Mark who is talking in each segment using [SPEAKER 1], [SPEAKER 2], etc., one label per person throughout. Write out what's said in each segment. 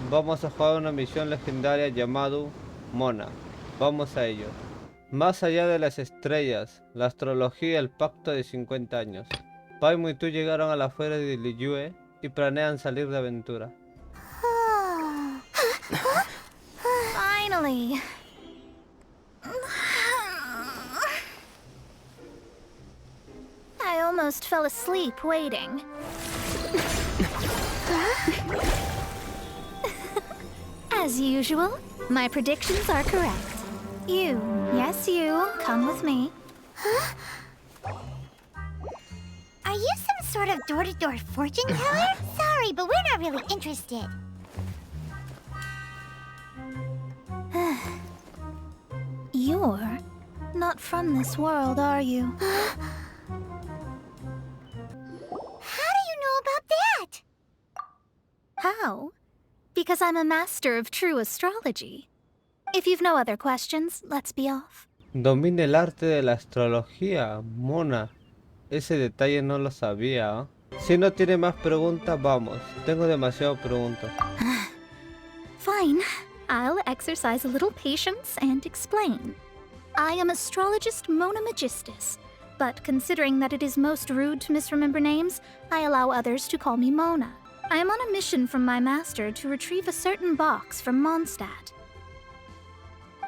[SPEAKER 1] Vamos a jugar una misión legendaria llamado Mona. Vamos a ello. Más allá de las estrellas, la astrología y el pacto de 50 años. Paimon y tú llegaron a la feria de Liyue y planean salir de aventura.
[SPEAKER 2] Finally. I almost fell asleep waiting. As usual, my predictions are correct. You, yes you, come with me.
[SPEAKER 3] Are you some sort of door-to-door fortune teller? Sorry, but we're not really interested.
[SPEAKER 2] You're not from this world, are you?
[SPEAKER 3] How do you know about that?
[SPEAKER 2] How? Because I'm a master of true astrology. If you've no other questions, let's be off.
[SPEAKER 1] Domina el arte de la astrología, Mona. Ese detalle no lo sabía. Si no tiene más preguntas, vamos. Tengo demasiadas preguntas.
[SPEAKER 2] Fine. I'll exercise a little patience and explain. I am astrologist Mona Magistus, but considering that it is most rude to misremember names, I allow others to call me Mona. I am on a mission from my master to retrieve a certain box from Mondstadt.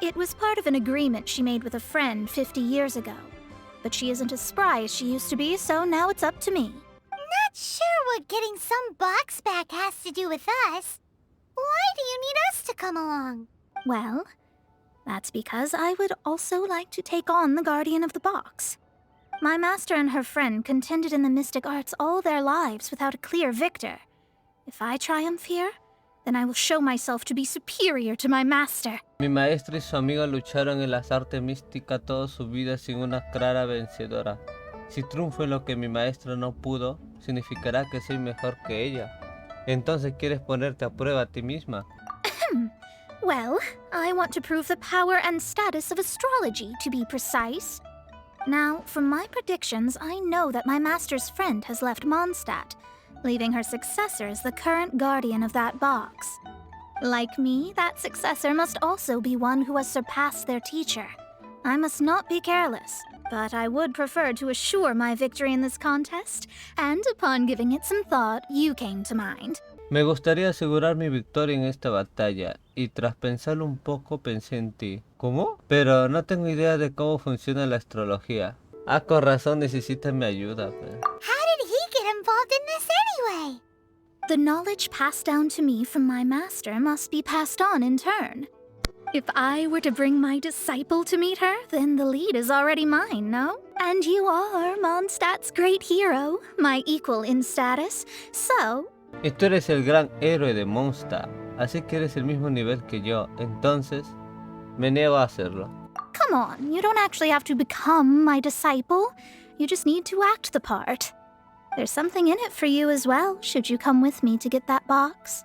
[SPEAKER 2] It was part of an agreement she made with a friend 50 years ago. But she isn't as spry as she used to be, so now it's up to me.
[SPEAKER 3] Not sure what getting some box back has to do with us. Why do you need us to come along?
[SPEAKER 2] Well, that's because I would also like to take on the guardian of the box. My master and her friend contended in the mystic arts all their lives without a clear victor. If I triumph here, then I will show myself to be superior to my master.
[SPEAKER 1] Mi maestra y su amiga lucharon en las artes místicas toda su vida sin una clara vencedora. Si triunfo en lo que mi maestra no pudo, significará que soy mejor que ella. Entonces, ¿quieres ponerte a prueba a ti misma?
[SPEAKER 2] Well, I want to prove the power and status of astrology, to be precise. Now, from my predictions, I know that my master's friend has left Mondstadt, leaving her successor as the current guardian of that box. Like me, that successor must also be one who has surpassed their teacher. I must not be careless, but I would prefer to assure my victory in this contest, and upon giving it some thought, you came to mind.
[SPEAKER 1] Me gustaría asegurar mi victoria en esta batalla, y tras pensarlo un poco pensé en ti. ¿Cómo? Pero no tengo idea de cómo funciona la astrología. Ah, con razón necesitas mi ayuda.
[SPEAKER 3] How did he get involved in this anyway?
[SPEAKER 2] The knowledge passed down to me from my master must be passed on in turn. If I were to bring my disciple to meet her, then the lead is already mine, no? And you are Mondstadt's great hero, my equal in status, so...
[SPEAKER 1] Y tú eres el gran héroe de Mondstadt, así que eres el mismo nivel que yo, entonces me niego a hacerlo.
[SPEAKER 2] Come on, you don't actually have to become my disciple. You just need to act the part. There's something in it for you as well, should you come with me to get that box.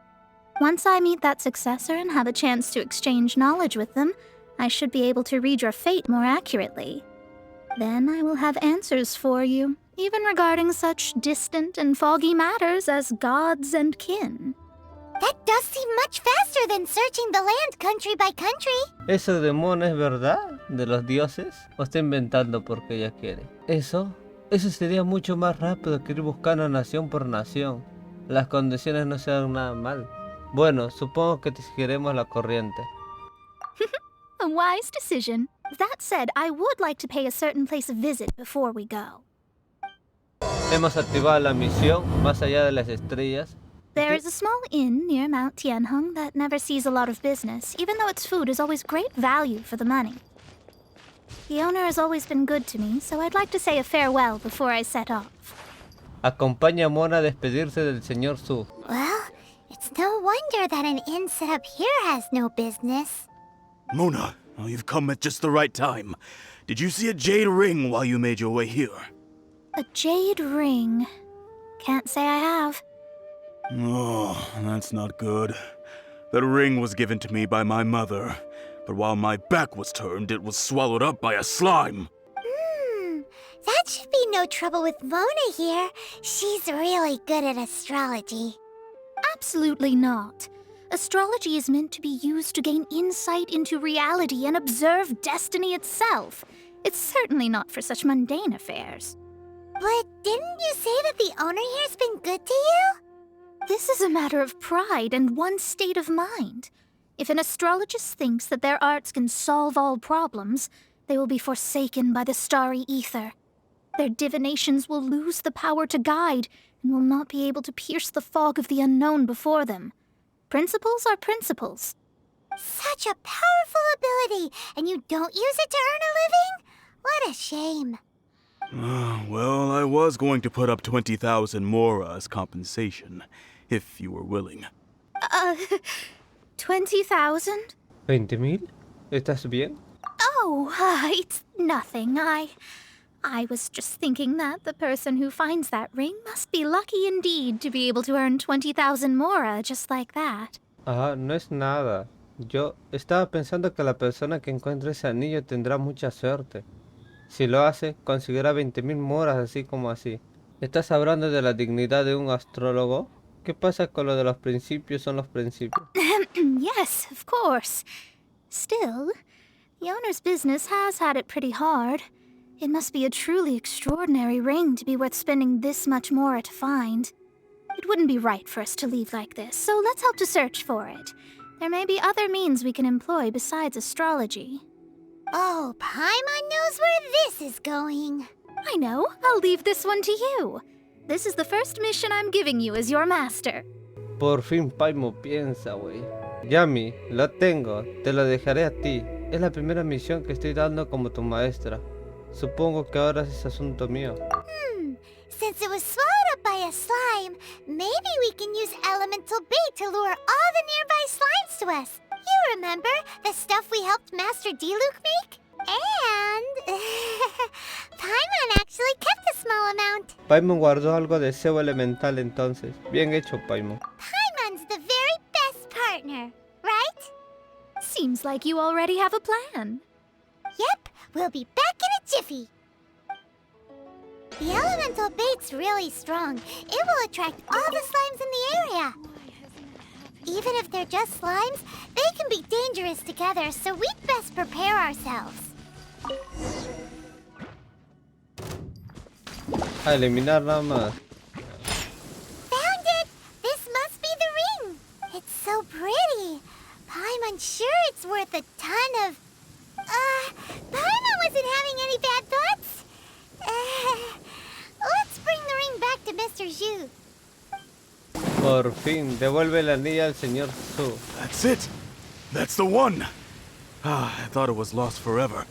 [SPEAKER 2] Once I meet that successor and have a chance to exchange knowledge with them, I should be able to read your fate more accurately. Then I will have answers for you, even regarding such distant and foggy matters as gods and kin.
[SPEAKER 3] That does seem much faster than searching the land country by country.
[SPEAKER 1] ¿Eso de Mona es verdad? ¿De los dioses? ¿O está inventando porque ella quiere? Eso sería mucho más rápido que ir buscando nación por nación. Las condiciones no se dan nada mal. Bueno, supongo que te seguiremos la corriente.
[SPEAKER 2] A wise decision. That said, I would like to pay a certain place a visit before we go.
[SPEAKER 1] Hemos activado la misión más allá de las estrellas.
[SPEAKER 2] There is a small inn near Mount Tianheng that never sees a lot of business, even though its food is always great value for the money. The owner has always been good to me, so I'd like to say a farewell before I set off.
[SPEAKER 1] Acompaña a Mona a despedirse del señor Su.
[SPEAKER 3] Well, it's no wonder that an inn set up here has no business.
[SPEAKER 4] Mona, oh, you've come at just the right time. Did you see a jade ring while you made your way here?
[SPEAKER 2] A jade ring. Can't say I have.
[SPEAKER 4] Oh, that's not good. That ring was given to me by my mother, but while my back was turned, it was swallowed up by a slime.
[SPEAKER 3] That should be no trouble with Mona here. She's really good at astrology.
[SPEAKER 2] Absolutely not. Astrology is meant to be used to gain insight into reality and observe destiny itself. It's certainly not for such mundane affairs.
[SPEAKER 3] But didn't you say that the owner here's been good to you?
[SPEAKER 2] This is a matter of pride and one's state of mind. If an astrologist thinks that their arts can solve all problems, they will be forsaken by the starry ether. Their divinations will lose the power to guide and will not be able to pierce the fog of the unknown before them. Principles are principles.
[SPEAKER 3] Such a powerful ability, and you don't use it to earn a living? What a shame.
[SPEAKER 4] Well, I was going to put up 20,000 mora as compensation, if you were willing.
[SPEAKER 2] 20,000?
[SPEAKER 1] 20,000? ¿Estás bien?
[SPEAKER 2] Oh, it's nothing. I was just thinking that the person who finds that ring must be lucky indeed to be able to earn 20,000 mora just like that.
[SPEAKER 1] Ah, no es nada. Yo estaba pensando que la persona que encuentre ese anillo tendrá mucha suerte. Si lo hace, conseguirá 20,000 moras así como así. ¿Estás hablando de la dignidad de un astrólogo? ¿Qué pasa con lo de los principios son los principios?
[SPEAKER 2] Yes, of course. Still, the owner's business has had it pretty hard. It must be a truly extraordinary ring to be worth spending this much mora to find. It wouldn't be right for us to leave like this, so let's help to search for it. There may be other means we can employ besides astrology.
[SPEAKER 3] Oh, Paimon knows where this is going.
[SPEAKER 2] I know. I'll leave this one to you. This is the first mission I'm giving you as your master.
[SPEAKER 1] Por fin Paimo piensa, güey. Yami, lo tengo. Te lo dejaré a ti. Es la primera misión que estoy dando como tu maestra. Supongo que ahora es asunto mío.
[SPEAKER 3] Since it was swallowed up by a slime, maybe we can use elemental bait to lure all the nearby slimes to us. You remember the stuff we helped Master Diluc make? And Paimon actually kept a small amount.
[SPEAKER 1] Paimon guardó algo de cebo elemental entonces. Bien hecho, Paimon.
[SPEAKER 3] Paimon's the very best partner, right?
[SPEAKER 2] Seems like you already have a plan.
[SPEAKER 3] Yep, we'll be back in a jiffy. The elemental bait's really strong. It will attract all the slimes in the area. Even if they're just slimes, they can be dangerous together, so we'd best prepare ourselves.
[SPEAKER 1] A eliminar nada más.
[SPEAKER 3] Found it! This must be the ring! It's so pretty. Paimon's sure it's worth a ton of... Paimon wasn't having any bad thoughts? Let's bring the ring back to Mr. Zhu.
[SPEAKER 1] Por fin, devuelve el anillo al señor Zhu.
[SPEAKER 4] That's it! That's the one! I thought it was lost forever.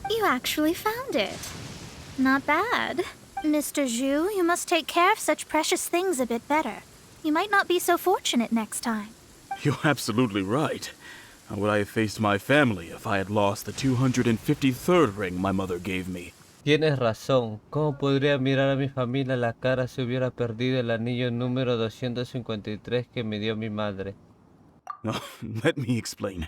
[SPEAKER 2] You actually found it. Not bad. Mr. Zhu, you must take care of such precious things a bit better. You might not be so fortunate next time.
[SPEAKER 4] You're absolutely right. How would I have faced my family if I had lost the 253rd ring my mother gave me?
[SPEAKER 1] Tienes razón. ¿Cómo podría mirar a mi familia a la cara si hubiera perdido el anillo número 253 que me dio mi madre?
[SPEAKER 4] No, let me explain.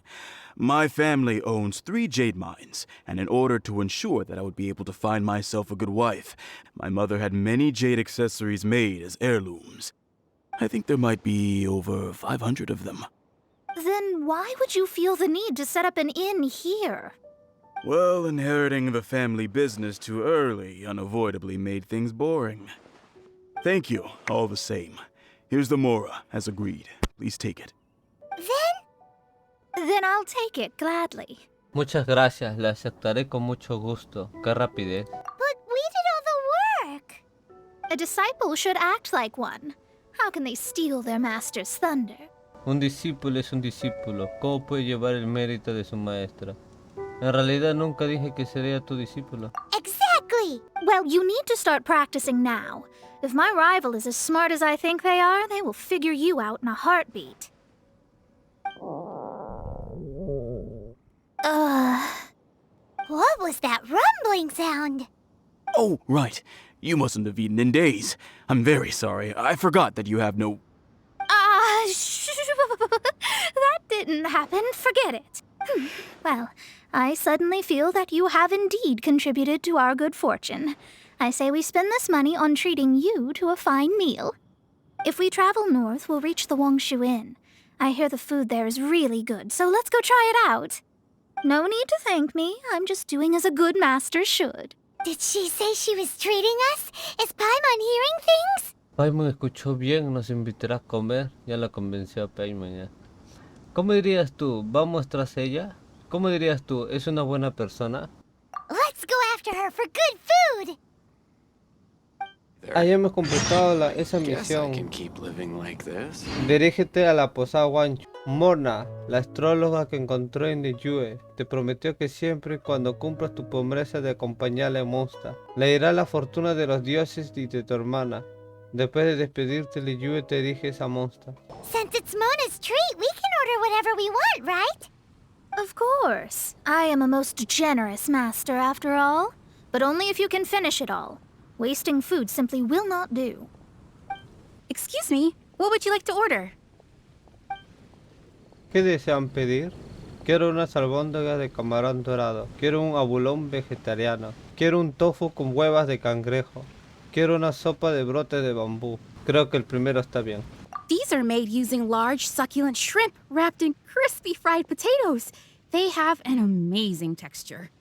[SPEAKER 4] My family owns 3 jade mines, and in order to ensure that I would be able to find myself a good wife, my mother had many jade accessories made as heirlooms. I think there might be over 500 of them.
[SPEAKER 2] Then why would you feel the need to set up an inn here?
[SPEAKER 4] Well, inheriting the family business too early unavoidably made things boring. Thank you, all the same. Here's the mora, as agreed. Please take it.
[SPEAKER 2] Then I'll take it gladly.
[SPEAKER 1] Muchas gracias, la aceptaré con mucho gusto. Qué rapidez.
[SPEAKER 3] But we did all the work.
[SPEAKER 2] A disciple should act like one. How can they steal their master's thunder?
[SPEAKER 1] Un discípulo es un discípulo. ¿Cómo puede llevar el mérito de su maestra? En realidad nunca dije que sería tu discípulo.
[SPEAKER 3] Exactly!
[SPEAKER 2] Well, you need to start practicing now. If my rival is as smart as I think they are, they will figure you out in a heartbeat.
[SPEAKER 3] What was that rumbling sound?
[SPEAKER 4] Oh, right. You mustn't have eaten in days. I'm very sorry. I forgot that you have no...
[SPEAKER 2] That didn't happen. Forget it. Well, I suddenly feel that you have indeed contributed to our good fortune. I say we spend this money on treating you to a fine meal. If we travel north, we'll reach the Wongshu Inn. I hear the food there is really good, so let's go try it out. No need to thank me. I'm just doing as a good master should.
[SPEAKER 3] Did she say she was treating us? Is Paimon hearing things?
[SPEAKER 1] Paimon escuchó bien, nos invitará a comer. Ya la convenció a Paimon ya. ¿Cómo dirías tú? ¿Vamos tras ella? ¿Cómo dirías tú? ¿Es una buena persona?
[SPEAKER 3] Let's go after her for good food!
[SPEAKER 1] Ahí hemos completado esa misión. Dirígete a la posada Guancho. Mona, la astróloga que encontró en Yue, te prometió que siempre cuando cumplas tu promesa de acompañarle a Mondstadt, le dirá la fortuna de los dioses y de tu hermana. Después de despedirte de Yue, te diriges a Mondstadt.
[SPEAKER 3] Since it's Mona's treat, we can order whatever we want, right?
[SPEAKER 2] Of course. I am a most generous master after all. But only if you can finish it all. Wasting food simply will not do.
[SPEAKER 5] Excuse me, what would you like to order?
[SPEAKER 1] ¿Qué desean pedir? Quiero unas albóndigas de camarón dorado. Quiero un abulón vegetariano. Quiero un tofu con huevas de cangrejo. Quiero una sopa de brotes de bambú. Creo que el primero está bien.
[SPEAKER 5] These are made using large, succulent shrimp wrapped in crispy fried potatoes. They have an amazing texture.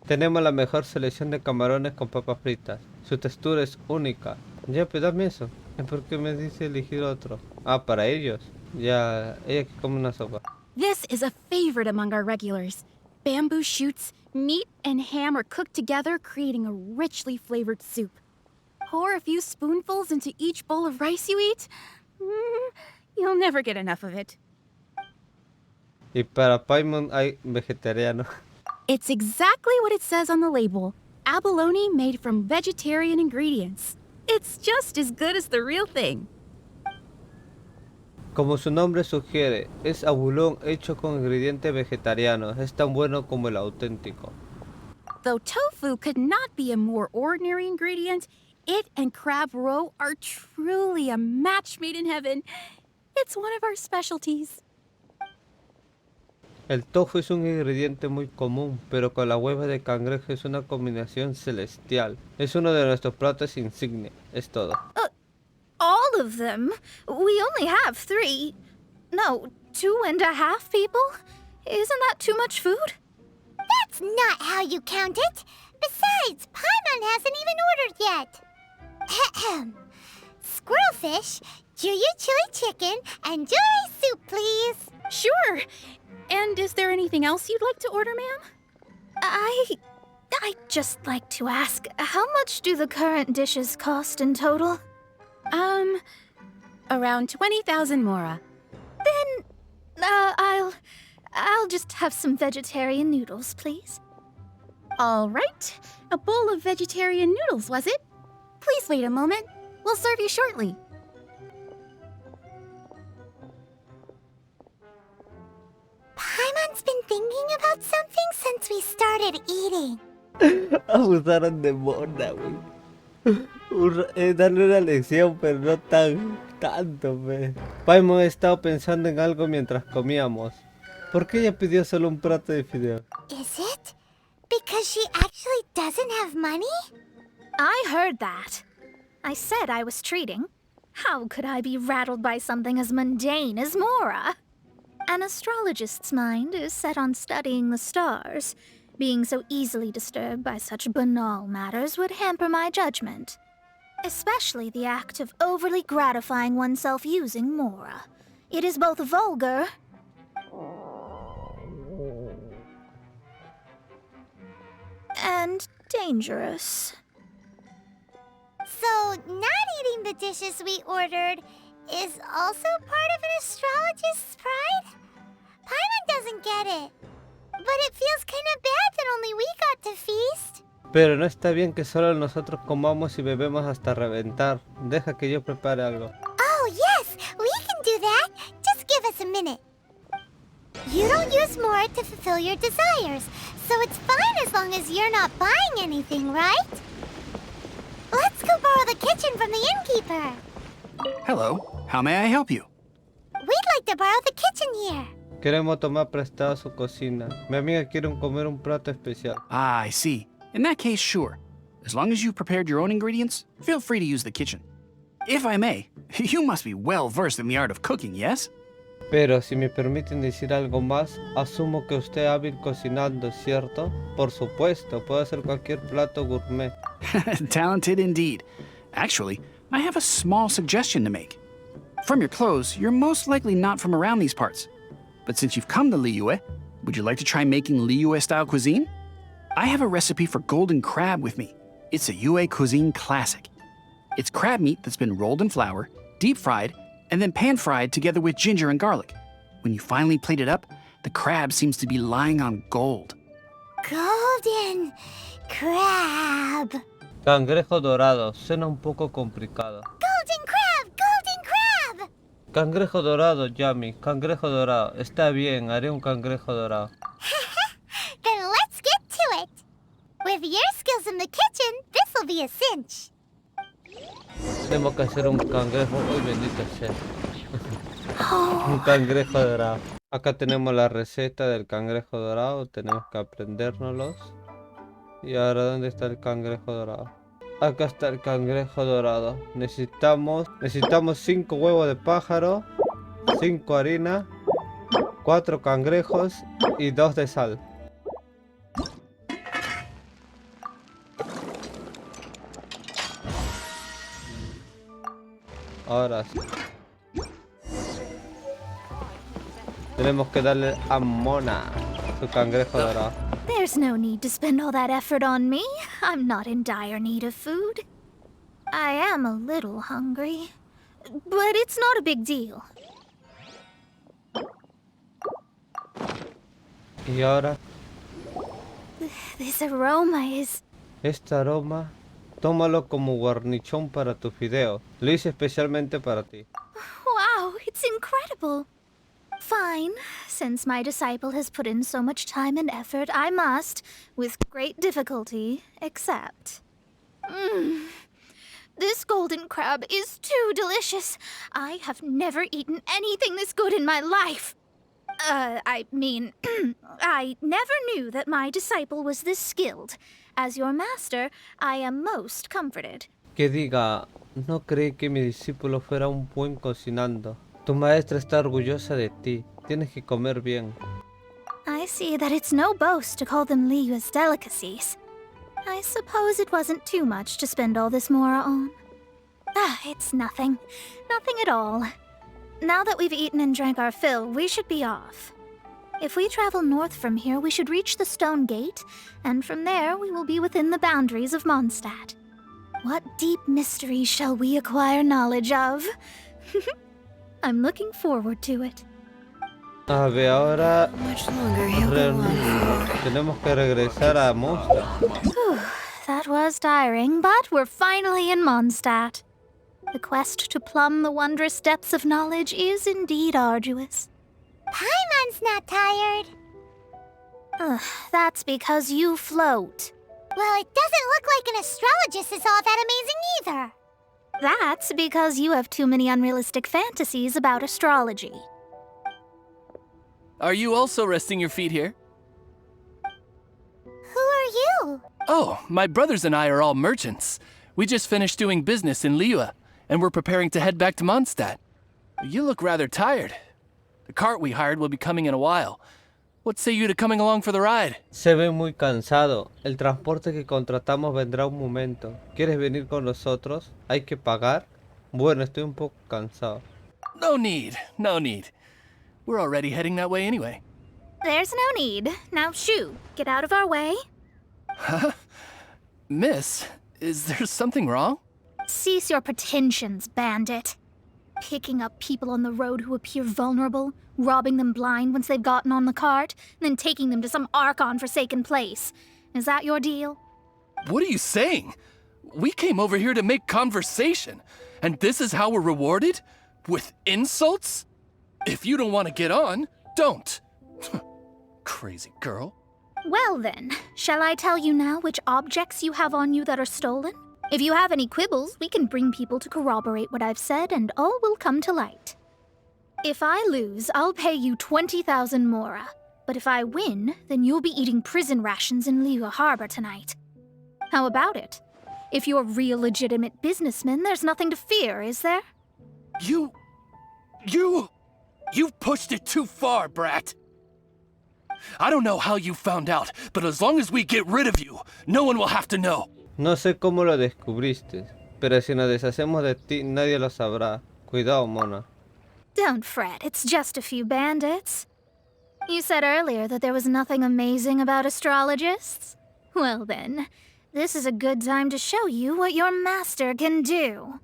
[SPEAKER 1] Tenemos la mejor selección de camarones con papas fritas. Su textura es única. Ya, pues dame eso. ¿Por qué me dice elegir otro? Ah, para ellos. Ya, ella que come una sopa.
[SPEAKER 5] This is a favorite among our regulars. Bamboo shoots, meat, and ham are cooked together, creating a richly flavored soup. Pour a few spoonfuls into each bowl of rice you eat. You'll never get enough of it.
[SPEAKER 1] Y para Paimon hay vegetariano.
[SPEAKER 5] It's exactly what it says on the label. Abalone made from vegetarian ingredients. It's just as good as the real thing.
[SPEAKER 1] Como su nombre sugiere, es abulón hecho con ingredientes vegetarianos. Es tan bueno como el auténtico.
[SPEAKER 5] Though tofu could not be a more ordinary ingredient, it and crab roe are truly a match made in heaven. It's one of our specialties.
[SPEAKER 1] El tofu es un ingrediente muy común, pero con la hueva de cangrejo es una combinación celestial. Es uno de nuestros platos insignia. Es todo.
[SPEAKER 2] All of them? We only have 3. No, 2.5 people? Isn't that too much food?
[SPEAKER 3] That's not how you count it. Besides, Paimon hasn't even ordered yet. Ahem. Squirrelfish, Juyu chili chicken, and jewelry soup, please.
[SPEAKER 5] Sure. And is there anything else you'd like to order, ma'am?
[SPEAKER 2] I'd just like to ask, how much do the current dishes cost in total?
[SPEAKER 5] Around 20,000 mora.
[SPEAKER 2] Then, I'll just have some vegetarian noodles, please.
[SPEAKER 5] All right. A bowl of vegetarian noodles, was it? Please wait a moment. We'll serve you shortly.
[SPEAKER 3] Paimon's been thinking about something since we started eating.
[SPEAKER 1] Abusaron de Mona, güey. Darle una lección, pero no tanto, güey. Paimon ha estado pensando en algo mientras comíamos. ¿Por qué ella pidió solo un plato de fideo?
[SPEAKER 3] Is it? Because she actually doesn't have money?
[SPEAKER 2] I heard that. I said I was treating. How could I be rattled by something as mundane as Mora? An astrologist's mind is set on studying the stars. Being so easily disturbed by such banal matters would hamper my judgment. Especially the act of overly gratifying oneself using Mora. It is both vulgar and dangerous.
[SPEAKER 3] So, not eating the dishes we ordered is also part of an astrologist's pride? Paimon doesn't get it. But it feels kinda bad that only we got to feast.
[SPEAKER 1] Pero no está bien que solo nosotros comamos y bebemos hasta reventar. Deja que yo prepare algo.
[SPEAKER 3] Oh, yes! We can do that! Just give us a minute. You don't use more to fulfill your desires, so it's fine as long as you're not buying anything, right? Let's go borrow the kitchen from the innkeeper.
[SPEAKER 6] Hello, how may I help you?
[SPEAKER 3] We'd like to borrow the kitchen here.
[SPEAKER 1] Queremos tomar prestada su cocina. Mi amiga quiere comer un plato especial.
[SPEAKER 6] Ah, I see. In that case, sure. As long as you've prepared your own ingredients, feel free to use the kitchen. If I may, you must be well versed in the art of cooking, yes?
[SPEAKER 1] Pero si me permiten decir algo más, asumo que usted es hábil cocinando, ¿cierto? Por supuesto, puede hacer cualquier plato gourmet.
[SPEAKER 6] Talented indeed. Actually, I have a small suggestion to make. From your clothes, you're most likely not from around these parts. But since you've come to Liyue, would you like to try making Liyue-style cuisine? I have a recipe for golden crab with me. It's a Yue cuisine classic. It's crab meat that's been rolled in flour, deep-fried, and then pan-fried together with ginger and garlic. When you finally plate it up, the crab seems to be lying on gold.
[SPEAKER 3] Golden crab.
[SPEAKER 1] Cangrejo dorado, suena un poco complicado.
[SPEAKER 3] Golden crab! Golden crab!
[SPEAKER 1] Cangrejo dorado, Yami, cangrejo dorado. Está bien, haré un cangrejo dorado.
[SPEAKER 3] Then let's get to it. With your skills in the kitchen, this'll be a cinch.
[SPEAKER 1] Tenemos que hacer un cangrejo, uy bendito sea. Un cangrejo dorado. Acá tenemos la receta del cangrejo dorado, tenemos que aprendérnoslos. Y ahora, ¿dónde está el cangrejo dorado? Acá está el cangrejo dorado. Necesitamos 5 huevos de pájaro, 5 harina, 4 cangrejos y 2 de sal. Ahora sí. Tenemos que darle a Mona su cangrejo dorado.
[SPEAKER 2] There's no need to spend all that effort on me. I'm not in dire need of food. I am a little hungry, but it's not a big deal.
[SPEAKER 1] Y ahora,
[SPEAKER 2] This aroma is...
[SPEAKER 1] este aroma, tómalo como guarnichón para tu fideo. Lo hice especialmente para ti.
[SPEAKER 2] Wow, it's incredible. Fine. Since my disciple has put in so much time and effort, I must, with great difficulty, accept. This golden crab is too delicious. I have never eaten anything this good in my life. I mean, I never knew that my disciple was this skilled. As your master, I am most comforted.
[SPEAKER 1] Que diga, no creí que mi discípulo fuera un buen cocinando. Tu maestra está orgullosa de ti. Tienes que comer bien.
[SPEAKER 2] I see that it's no boast to call them Liyue's delicacies. I suppose it wasn't too much to spend all this mora on. It's nothing. Nothing at all. Now that we've eaten and drank our fill, we should be off. If we travel north from here, we should reach the Stone Gate, and from there we will be within the boundaries of Mondstadt. What deep mysteries shall we acquire knowledge of? I'm looking forward to it.
[SPEAKER 1] A ver, ahora tenemos que regresar a Mondstadt.
[SPEAKER 2] That was tiring, but we're finally in Mondstadt. The quest to plumb the wondrous depths of knowledge is indeed arduous.
[SPEAKER 3] Paimon's not tired.
[SPEAKER 2] That's because you float.
[SPEAKER 3] Well, it doesn't look like an astrologist is all that amazing either.
[SPEAKER 2] That's because you have too many unrealistic fantasies about astrology.
[SPEAKER 7] Are you also resting your feet here?
[SPEAKER 3] Who are you?
[SPEAKER 7] Oh, my brothers and I are all merchants. We just finished doing business in Liyue, and we're preparing to head back to Mondstadt. You look rather tired. The cart we hired will be coming in a while. What say you to coming along for the ride?
[SPEAKER 1] Se ve muy cansado. El transporte que contratamos vendrá un momento. ¿Quieres venir con nosotros? ¿Hay que pagar? Bueno, estoy un poco cansado.
[SPEAKER 7] No need, no need. We're already heading that way anyway.
[SPEAKER 2] There's no need. Now shoo, get out of our way.
[SPEAKER 7] Huh? Miss, is there something wrong?
[SPEAKER 2] Cease your pretensions, bandit. Picking up people on the road who appear vulnerable, robbing them blind once they've gotten on the cart, and then taking them to some Archon-forsaken place. Is that your deal?
[SPEAKER 7] What are you saying? We came over here to make conversation, and this is how we're rewarded? With insults? If you don't want to get on, don't. Crazy girl.
[SPEAKER 2] Well then, shall I tell you now which objects you have on you that are stolen? If you have any quibbles, we can bring people to corroborate what I've said, and all will come to light. If I lose, I'll pay you 20,000 mora. But if I win, then you'll be eating prison rations in Liyue Harbor tonight. How about it? If you're real legitimate businessmen, there's nothing to fear, is there?
[SPEAKER 7] You've pushed it too far, brat. I don't know how you found out, but as long as we get rid of you, no one will have to know.
[SPEAKER 1] No sé cómo lo descubriste, pero si nos deshacemos de ti, nadie lo sabrá. Cuidado, Mona.
[SPEAKER 2] Don't fret, it's just a few bandits. You said earlier that there was nothing amazing about astrologists? Well then, this is a good time to show you what your master can do.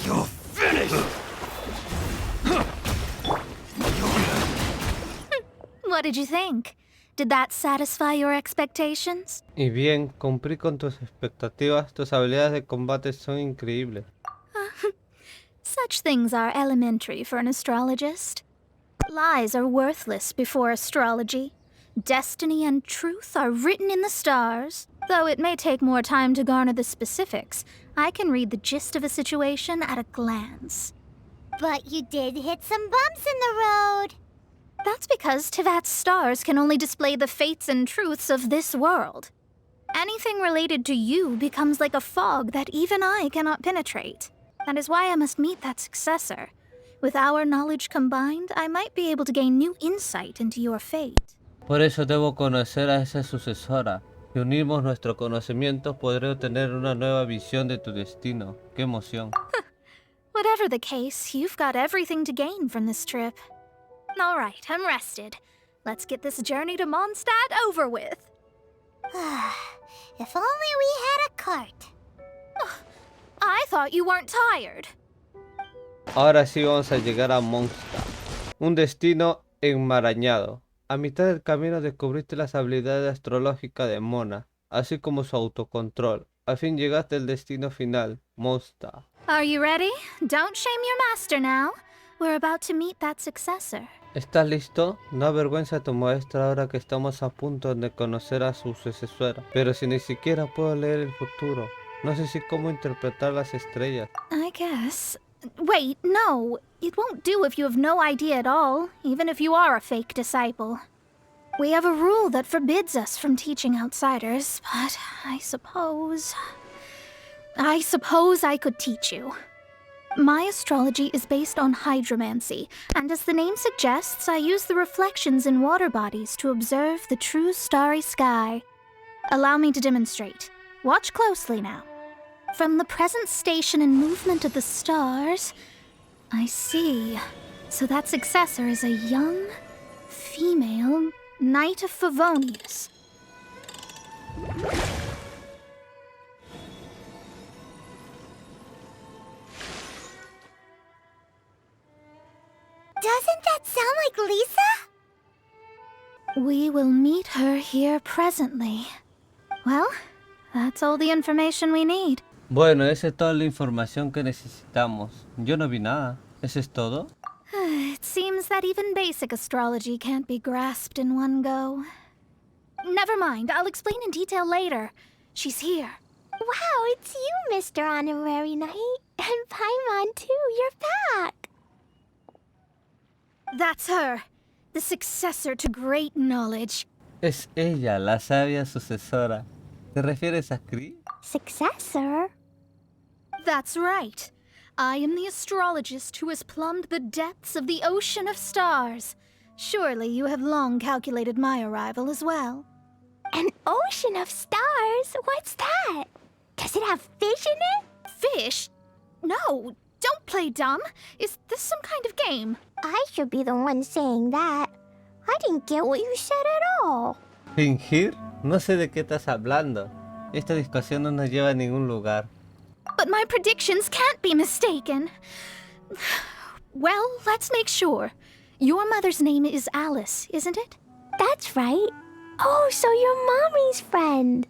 [SPEAKER 7] You're finished!
[SPEAKER 2] What did you think? Did that satisfy your expectations?
[SPEAKER 1] Y bien, cumplí con tus expectativas. Tus habilidades de combate son increíbles.
[SPEAKER 2] Such things are elementary for an astrologist. Lies are worthless before astrology. Destiny and truth are written in the stars. Though it may take more time to garner the specifics, I can read the gist of a situation at a glance.
[SPEAKER 3] But you did hit some bumps in the road.
[SPEAKER 2] That's because Tevat's stars can only display the fates and truths of this world. Anything related to you becomes like a fog that even I cannot penetrate. That is why I must meet that successor. With our knowledge combined, I might be able to gain new insight into your fate.
[SPEAKER 1] Por eso debo conocer a esa sucesora. Si unimos nuestro conocimiento, podré obtener una nueva visión de tu destino. ¡Qué emoción!
[SPEAKER 2] Whatever the case, you've got everything to gain from this trip. All right, I'm rested. Let's get this journey to Mondstadt over with.
[SPEAKER 3] If only we had a cart.
[SPEAKER 2] I thought you weren't tired.
[SPEAKER 1] Ahora sí vamos a llegar a Mondstadt. Un destino enmarañado. A mitad del camino descubriste las habilidades astrológicas de Mona, así como su autocontrol. Al fin llegaste al destino final, Mondstadt.
[SPEAKER 2] Are you ready? Don't shame your master now. We're about to meet that successor.
[SPEAKER 1] ¿Estás listo? No avergüenza a tu maestra ahora que estamos a punto de conocer a su sucesora. Pero si ni siquiera puedo leer el futuro, no sé si cómo interpretar las estrellas.
[SPEAKER 2] I guess. Wait, no. It won't do if you have no idea at all, even if you are a fake disciple. We have a rule that forbids us from teaching outsiders, but I suppose I could teach you. My astrology is based on hydromancy, and as the name suggests, I use the reflections in water bodies to observe the true starry sky. Allow me to demonstrate. Watch closely now. From the present station and movement of the stars, I see. So that successor is a young, female Knight of Favonius.
[SPEAKER 3] Doesn't that sound like Lisa?
[SPEAKER 2] We will meet her here presently. Well, that's all the information we need.
[SPEAKER 1] Bueno, esa es toda la información que necesitamos. Yo no vi nada. ¿Eso es todo?
[SPEAKER 2] It seems that even basic astrology can't be grasped in one go. Never mind, I'll explain in detail later. She's here.
[SPEAKER 3] Wow, it's you, Mr. Honorary Knight. And Paimon, too, you're back.
[SPEAKER 2] That's her, the successor to great knowledge.
[SPEAKER 1] Es ella, la sabia sucesora. ¿Te refieres a Kree?
[SPEAKER 3] Successor?
[SPEAKER 2] That's right. I am the astrologist who has plumbed the depths of the ocean of stars. Surely you have long calculated my arrival as well.
[SPEAKER 3] An ocean of stars? What's that? Does it have fish in it?
[SPEAKER 2] Fish? No, don't play dumb. Is this some kind of game?
[SPEAKER 3] I should be the one saying that. I didn't get what you said at all.
[SPEAKER 1] ¿Fingir? No sé de qué estás hablando. Esta discusión no nos lleva a ningún lugar.
[SPEAKER 2] But my predictions can't be mistaken. Well, let's make sure. Your mother's name is Alice, isn't it?
[SPEAKER 3] That's right. Oh, so you're Mommy's friend.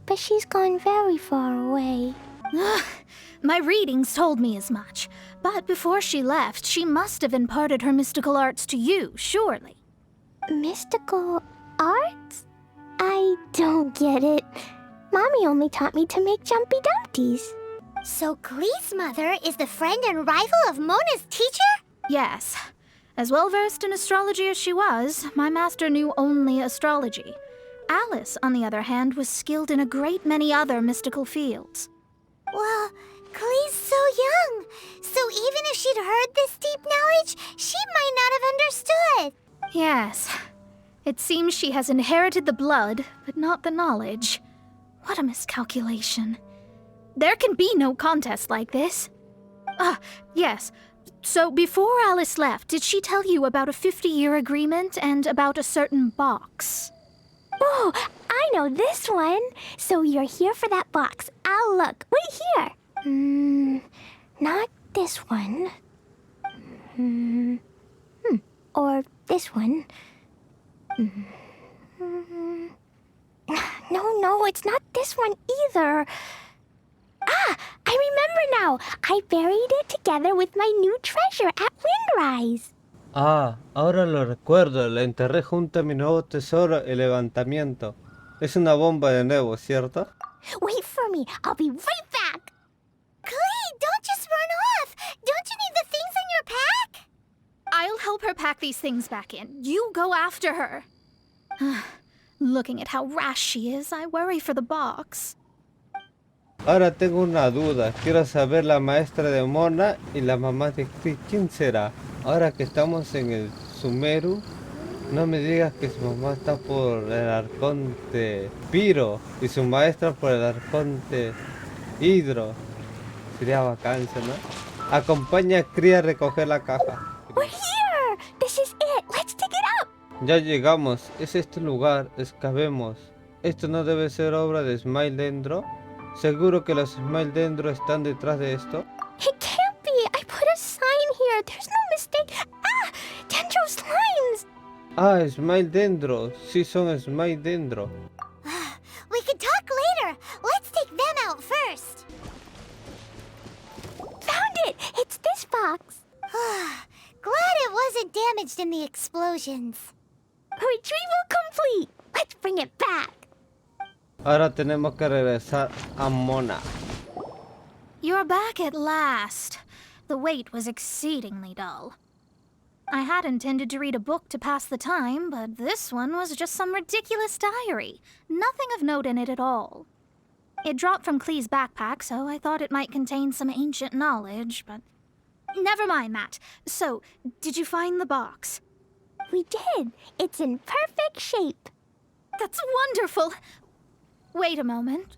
[SPEAKER 3] But she's gone very far away.
[SPEAKER 2] My readings told me as much. But before she left, she must have imparted her mystical arts to you, surely.
[SPEAKER 3] Mystical arts? I don't get it. Mommy only taught me to make Jumpy Dumpties. So Glee's mother is the friend and rival of Mona's teacher?
[SPEAKER 2] Yes. As well versed in astrology as she was, my master knew only astrology. Alice, on the other hand, was skilled in a great many other mystical fields.
[SPEAKER 3] Well, Klee's so young, so even if she'd heard this deep knowledge, she might not have understood.
[SPEAKER 2] Yes. It seems she has inherited the blood, but not the knowledge. What a miscalculation. There can be no contest like this. Ah, yes. So before Alice left, did she tell you about a 50-year agreement and about a certain box?
[SPEAKER 3] Oh, I know this one. So you're here for that box. I'll look. Wait here. Not this one. Or this one. No, it's not this one either. Ah, I remember now. I buried it together with my new treasure at Windrise.
[SPEAKER 1] Ah, ahora lo recuerdo, la enterré junto a mi nuevo tesoro, el levantamiento. Es una bomba de nuevo, ¿cierto?
[SPEAKER 3] Wait for me. I'll be right back. Klee, don't just run off. Don't you need the things in your pack?
[SPEAKER 2] I'll help her pack these things back in. You go after her. Looking at how rash she is, I worry for the box.
[SPEAKER 1] Ahora tengo una duda. Quiero saber la maestra de Mona y la mamá de Chris. ¿Quién será? Ahora que estamos en el Sumeru, no me digas que su mamá está por el arconte Piro y su maestra por el arconte Hidro. Sería vacancia, ¿no? Acompaña a Chris a recoger la caja.
[SPEAKER 3] We're here. This is it. Let's dig it up.
[SPEAKER 1] Ya llegamos. Es este lugar. Excavemos. ¿Esto no debe ser obra de Smile Dendro? ¿Seguro que los Smile Dendro están detrás de esto?
[SPEAKER 3] It can't be. I put a sign here. There's no mistake. Ah, Dendro's lines.
[SPEAKER 1] Ah, Smile Dendro. Sí son Smile Dendro.
[SPEAKER 3] We could talk later. Let's take them out first. Found it. It's this box. Glad it wasn't damaged in the explosions. Retrieval complete. Let's bring it back.
[SPEAKER 1] Ahora tenemos que regresar a Mona.
[SPEAKER 2] You're back at last. The wait was exceedingly dull. I had intended to read a book to pass the time, but this one was just some ridiculous diary. Nothing of note in it at all. It dropped from Klee's backpack, so I thought it might contain some ancient knowledge, but... Never mind that. So, did you find the box?
[SPEAKER 3] We did. It's in perfect shape.
[SPEAKER 2] That's wonderful! Wait a moment.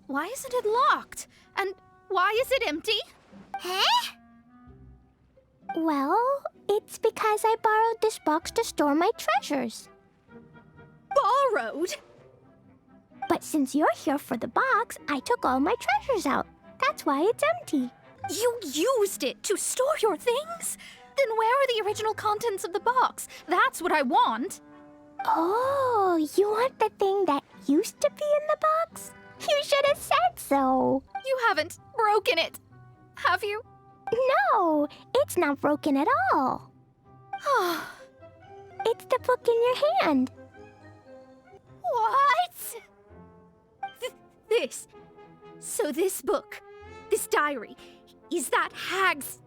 [SPEAKER 2] Why isn't it locked? And why is it empty?
[SPEAKER 3] Huh? Well, it's because I borrowed this box to store my treasures.
[SPEAKER 2] Borrowed?
[SPEAKER 3] But since you're here for the box, I took all my treasures out. That's why it's empty.
[SPEAKER 2] You used it to store your things? Then where are the original contents of the box? That's what I want.
[SPEAKER 3] Oh, you want the thing that used to be in the box? You should have said so.
[SPEAKER 2] You haven't broken it, have you?
[SPEAKER 3] No, it's not broken at all. It's the book in your hand.
[SPEAKER 2] What? So this book, this diary, is that Hag's...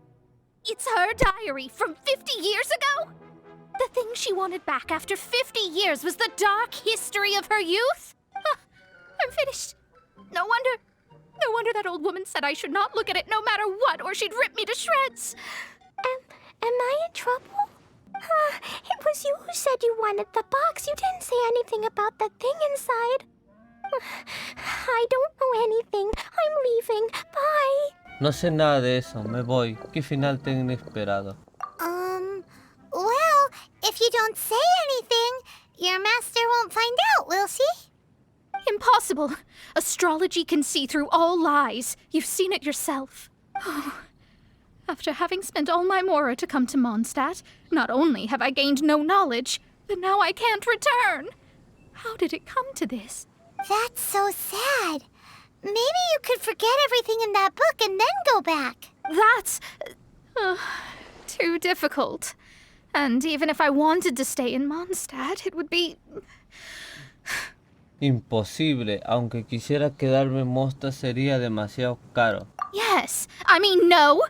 [SPEAKER 2] It's her diary from 50 years ago? The thing she wanted back after 50 years was the dark history of her youth? I'm finished. No wonder that old woman said I should not look at it no matter what, or she'd rip me to shreds.
[SPEAKER 3] Am I in trouble? It was you who said you wanted the box. You didn't say anything about the thing inside. I don't know anything. I'm leaving. Bye.
[SPEAKER 1] No sé nada de eso. Me voy. Qué final tan inesperado.
[SPEAKER 3] Well, if you don't say anything, your master won't find out, will she?
[SPEAKER 2] Impossible. Astrology can see through all lies. You've seen it yourself. Oh. After having spent all my mora to come to Mondstadt, not only have I gained no knowledge, but now I can't return. How did it come to this?
[SPEAKER 3] That's so sad. Maybe you could forget everything in that book and then go back.
[SPEAKER 2] That's... too difficult. And even if I wanted to stay in Mondstadt, it would be...
[SPEAKER 1] Imposible. Aunque quisiera quedarme en Mondstadt sería demasiado caro.
[SPEAKER 2] Yes. I mean, no.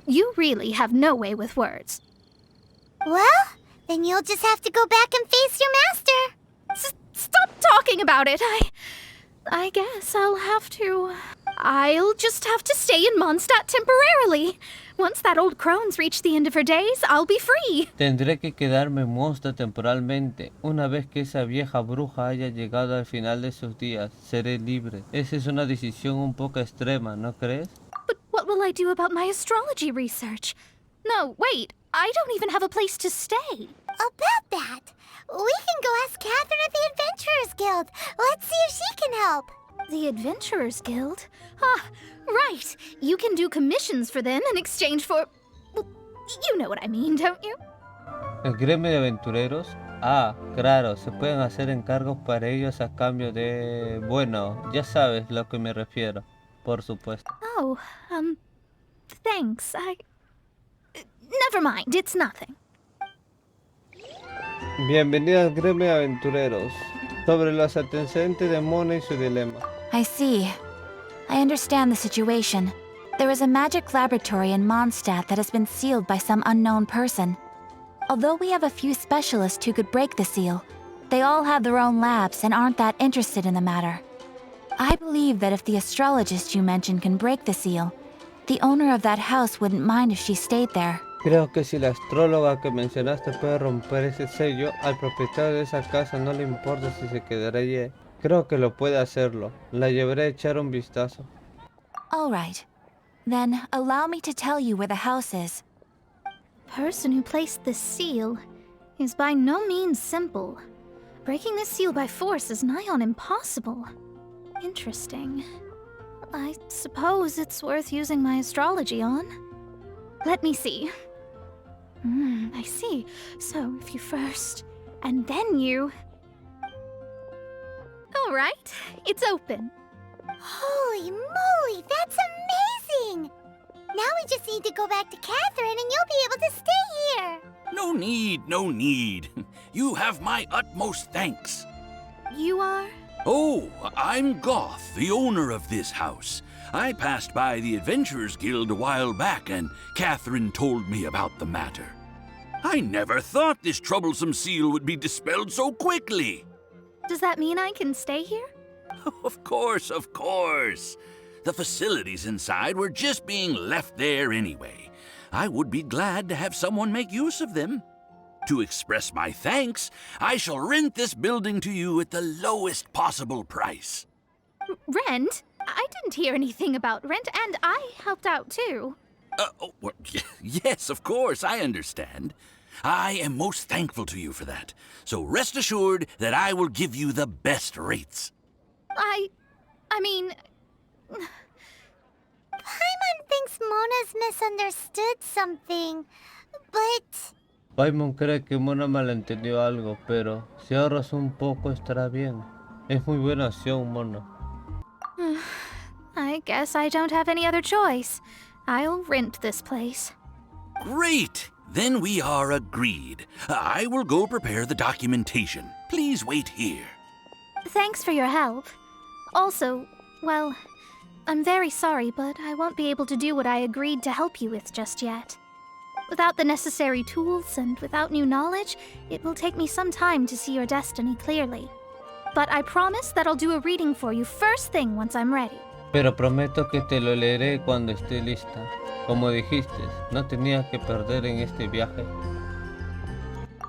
[SPEAKER 2] You really have no way with words.
[SPEAKER 3] Well, then you'll just have to go back and face your master.
[SPEAKER 2] talking about it. I guess I'll just have to stay in Mondstadt temporarily. Once that old crone's reached the end of her days, I'll be free.
[SPEAKER 1] Tendré que quedarme en Mondstadt temporalmente. Una vez que esa vieja bruja haya llegado al final de sus días, seré libre. Esa es una decisión un poco extrema, ¿no crees?
[SPEAKER 2] But what will I do about my astrology research? No, wait, I don't even have a place to stay.
[SPEAKER 3] About that, we can go ask Catherine at the Adventurers Guild. Let's see if she can help.
[SPEAKER 2] The Adventurers Guild? Ah, right. You can do commissions for them in exchange for... Well, you know what I mean, don't you?
[SPEAKER 1] ¿El gremio de aventureros? Ah, claro, se pueden hacer encargos para ellos a cambio de... Bueno, ya sabes lo que me refiero, por supuesto.
[SPEAKER 2] Oh, thanks. Never mind, it's nothing.
[SPEAKER 1] Bienvenido al gremio de aventureros. Sobre los antecedentes de Mona y su dilema.
[SPEAKER 8] I see. I understand the situation. There is a magic laboratory in Mondstadt that has been sealed by some unknown person. Although we have a few specialists who could break the seal, they all have their own labs and aren't that interested in the matter. I believe that if the astrologist you mentioned can break the seal, the owner of that house wouldn't mind if she stayed there.
[SPEAKER 1] Creo que si la astróloga que mencionaste puede romper ese sello, al propietario de esa casa no le importa si se quedará allí. Creo que lo puede hacerlo. La llevaré a echar un vistazo.
[SPEAKER 8] All right. Then allow me to tell you where the house is.
[SPEAKER 2] The person who placed this seal is by no means simple. Breaking this seal by force is nigh on impossible. Interesting. I suppose it's worth using my astrology on. Let me see. I see. So, if you first, and then you... Alright, it's open.
[SPEAKER 3] Holy moly, that's amazing! Now we just need to go back to Catherine and you'll be able to stay here.
[SPEAKER 9] No need, no need. You have my utmost thanks.
[SPEAKER 2] You are?
[SPEAKER 9] Oh, I'm Goth, the owner of this house. I passed by the Adventurers Guild a while back and Catherine told me about the matter. I never thought this troublesome seal would be dispelled so quickly.
[SPEAKER 2] Does that mean I can stay here?
[SPEAKER 9] Of course, of course. The facilities inside were just being left there anyway. I would be glad to have someone make use of them. To express my thanks, I shall rent this building to you at the lowest possible price.
[SPEAKER 2] Rent? I didn't hear anything about rent, and I helped out too.
[SPEAKER 9] Well, yes, of course, I understand. I am most thankful to you for that. So rest assured that I will give you the best rates.
[SPEAKER 2] I mean...
[SPEAKER 3] Paimon thinks Mona's misunderstood something, but...
[SPEAKER 1] Paimon cree que Mona malentendió algo, pero si ahorras un poco estará bien. Es muy buena acción, Mona.
[SPEAKER 2] I guess I don't have any other choice. I'll rent this place.
[SPEAKER 9] Great! Then we are agreed. I will go prepare the documentation. Please wait here.
[SPEAKER 2] Thanks for your help. Also, well, I'm very sorry, but I won't be able to do what I agreed to help you with just yet. Without the necessary tools and without new knowledge, it will take me some time to see your destiny clearly. But I promise that I'll do a reading for you first thing once I'm ready.
[SPEAKER 1] Pero prometo que te lo leeré cuando esté lista. Como dijiste, no tenía que perder en este viaje.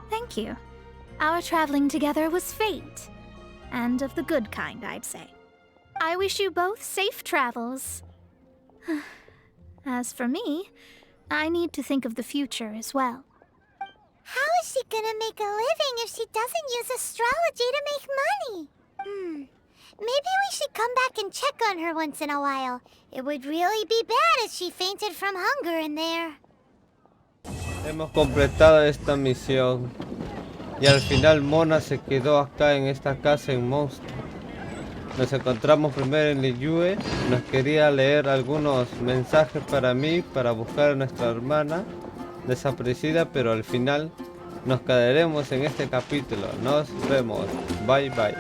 [SPEAKER 2] Thank you. Our traveling together was fate. And of the good kind, I'd say. I wish you both safe travels. As for me, I need to think of the future as well.
[SPEAKER 3] How is she gonna make a living if she doesn't use astrology to make money? Maybe we should come back and check on her once in a while. It would really be bad if she fainted from hunger in there.
[SPEAKER 1] Hemos completado esta misión. Y al final Mona se quedó acá en esta casa en Mondstadt. Nos encontramos primero en Liyue. Nos quería leer algunos mensajes para mí, para buscar a nuestra hermana desaparecida, pero al final nos quedaremos en este capítulo. Nos vemos. Bye bye.